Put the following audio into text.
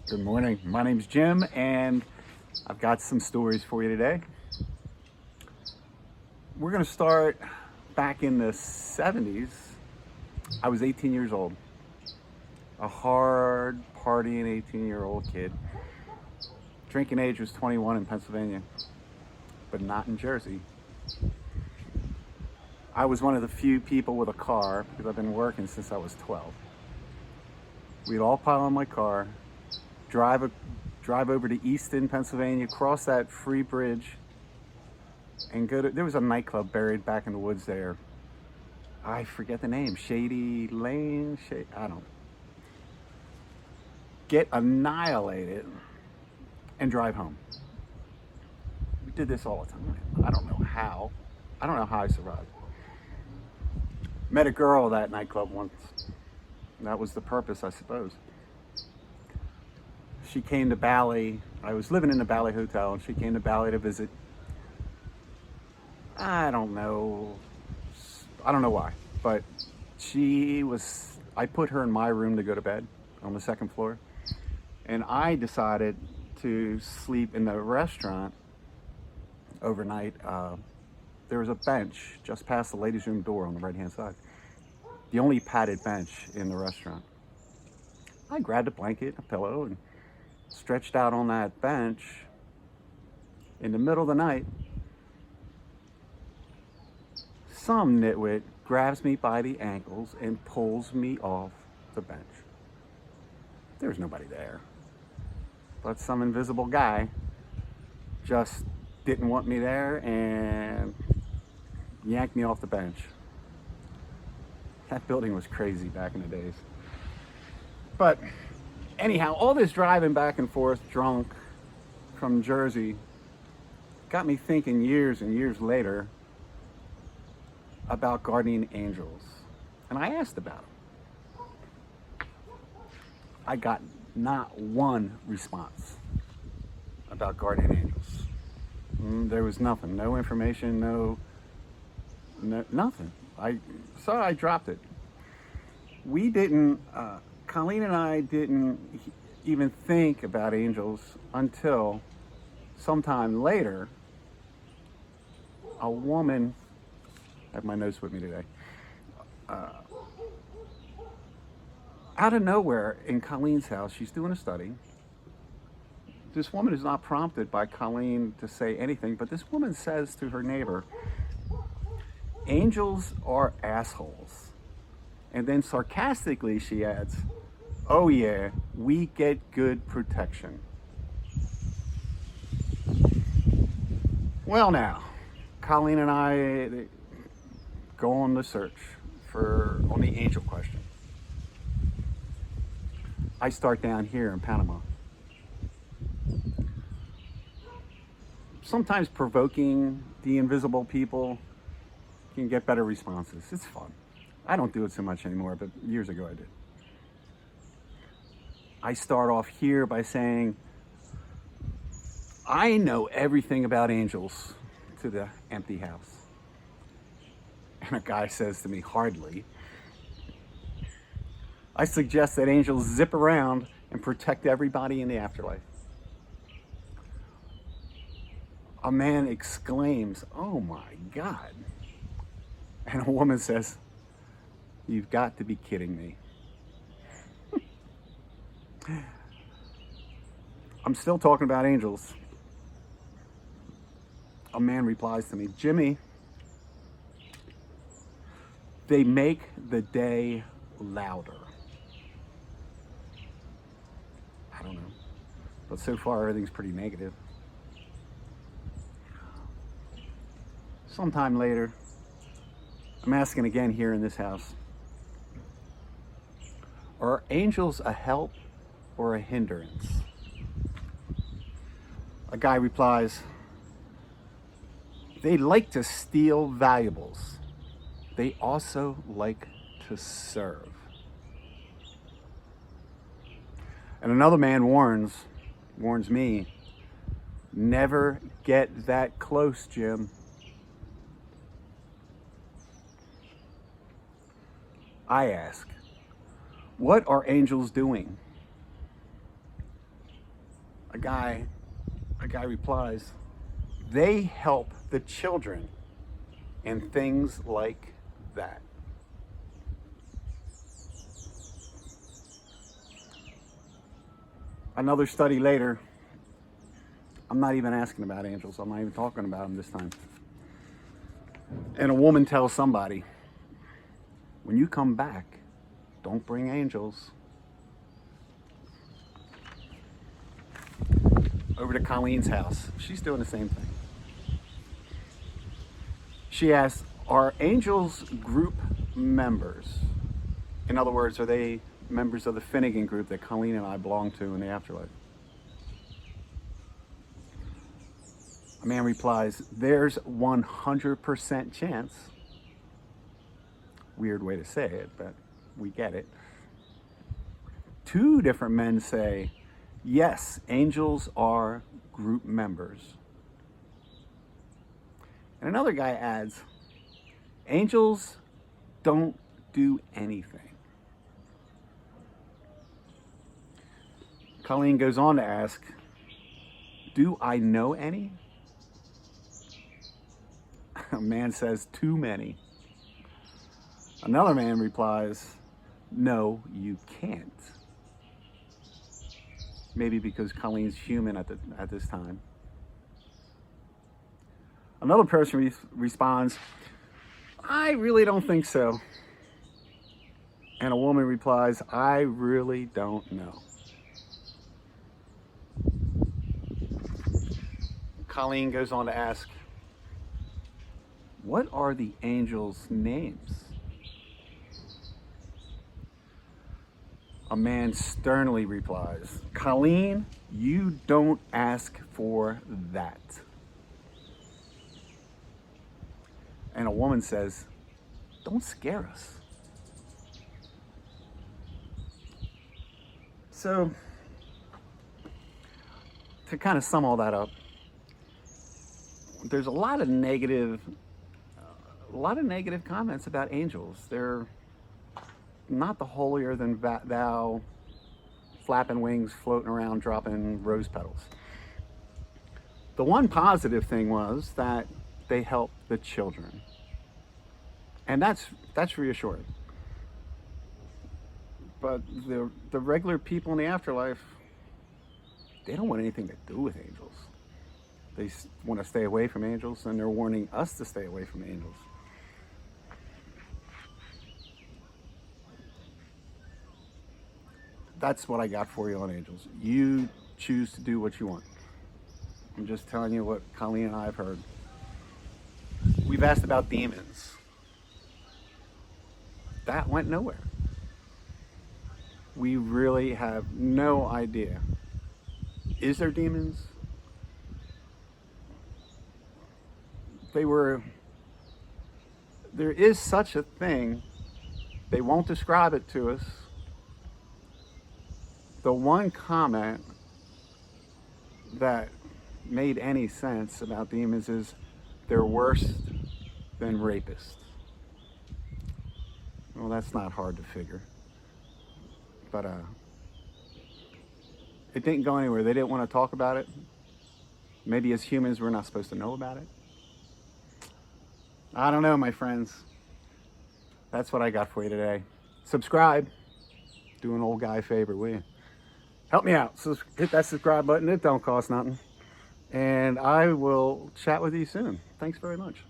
Good morning. My name's Jim, and I've got some stories for you today. We're going to start back in the 70s. I was 18 years old, a hard partying 18-year-old kid. Drinking age was 21 in Pennsylvania, but not in Jersey. I was one of the few people with a car because I've been working since I was 12. We'd all pile in my car, drive over to Easton, Pennsylvania, cross that free bridge, and there was a nightclub buried back in the woods there. I forget the name, Shady Lane, I don't. Get annihilated and drive home. We did this all the time. I don't know how I survived. Met a girl at that nightclub once. That was the purpose, I suppose. She came to Bali. I was living in the Bali Hotel, and she came to Bali to visit. I don't know why, but I put her in my room to go to bed on the second floor, and I decided to sleep in the restaurant overnight. There was a bench just past the ladies' room door on the right-hand side, the only padded bench in the restaurant. I grabbed a blanket, a pillow, and stretched out on that bench. In the middle of the night, some nitwit grabs me by the ankles and pulls me off the bench. There's nobody there, but some invisible guy just didn't want me there and yanked me off the bench. That building was crazy back in the days. But anyhow, all this driving back and forth drunk from Jersey got me thinking years and years later about guardian angels. And I asked about them. I got not one response about guardian angels. There was nothing, no information, no nothing. So I dropped it. Colleen and I didn't even think about angels until sometime later. A woman, I have my notes with me today, out of nowhere in Colleen's house, she's doing a study. This woman is not prompted by Colleen to say anything, but this woman says to her neighbor, "Angels are assholes." And then sarcastically she adds, "Oh yeah, we get good protection." Well now, Colleen and I go on the search on the angel question. I start down here in Panama. Sometimes provoking the invisible people can get better responses. It's fun. I don't do it so much anymore, but years ago I did. I start off here by saying, "I know everything about angels," to the empty house. And a guy says to me, "Hardly." I suggest that angels zip around and protect everybody in the afterlife. A man exclaims, "Oh my God." And a woman says, "You've got to be kidding me." I'm still talking about angels. A man replies to me, "Jimmy, they make the day louder." I don't know, but so far everything's pretty negative. Sometime later, I'm asking again here in this house, are angels a help or a hindrance? A guy replies, "They like to steal valuables. They also like to serve." And another man warns me, "Never get that close, Jim." I ask, what are angels doing? A guy replies, they help the children and things like that. Another study later, I'm not even asking about angels. I'm not even talking about them this time. And a woman tells somebody, when you come back, don't bring angels. Over to Colleen's house. She's doing the same thing. She asks, are angels group members? In other words, are they members of the Finnegan group that Colleen and I belong to in the afterlife? A man replies, there's 100% chance. Weird way to say it, but we get it. Two different men say, yes, angels are group members. And another guy adds, angels don't do anything. Colleen goes on to ask, do I know any? A man says, too many. Another man replies, no, you can't. Maybe because Colleen's human at this time. Another person responds, I really don't think so. And a woman replies, I really don't know. Colleen goes on to ask, what are the angels' names? A man sternly replies, Colleen, you don't ask for that. And a woman says, don't scare us. So, to kind of sum all that up, there's a lot of negative comments about angels. They're not the holier than thou, flapping wings, floating around, dropping rose petals. The one positive thing was that they help the children. And that's reassuring. But the regular people in the afterlife, they don't want anything to do with angels. They want to stay away from angels, and they're warning us to stay away from angels. That's what I got for you on angels. You choose to do what you want. I'm just telling you what Colleen and I have heard. We've asked about demons. That went nowhere. We really have no idea. Is there demons? There is such a thing. They won't describe it to us. The one comment that made any sense about demons is they're worse than rapists. Well, that's not hard to figure. But it didn't go anywhere. They didn't want to talk about it. Maybe as humans, we're not supposed to know about it. I don't know, my friends. That's what I got for you today. Subscribe. Do an old guy a favor, will you? Help me out. So hit that subscribe button. It don't cost nothing. And I will chat with you soon. Thanks very much.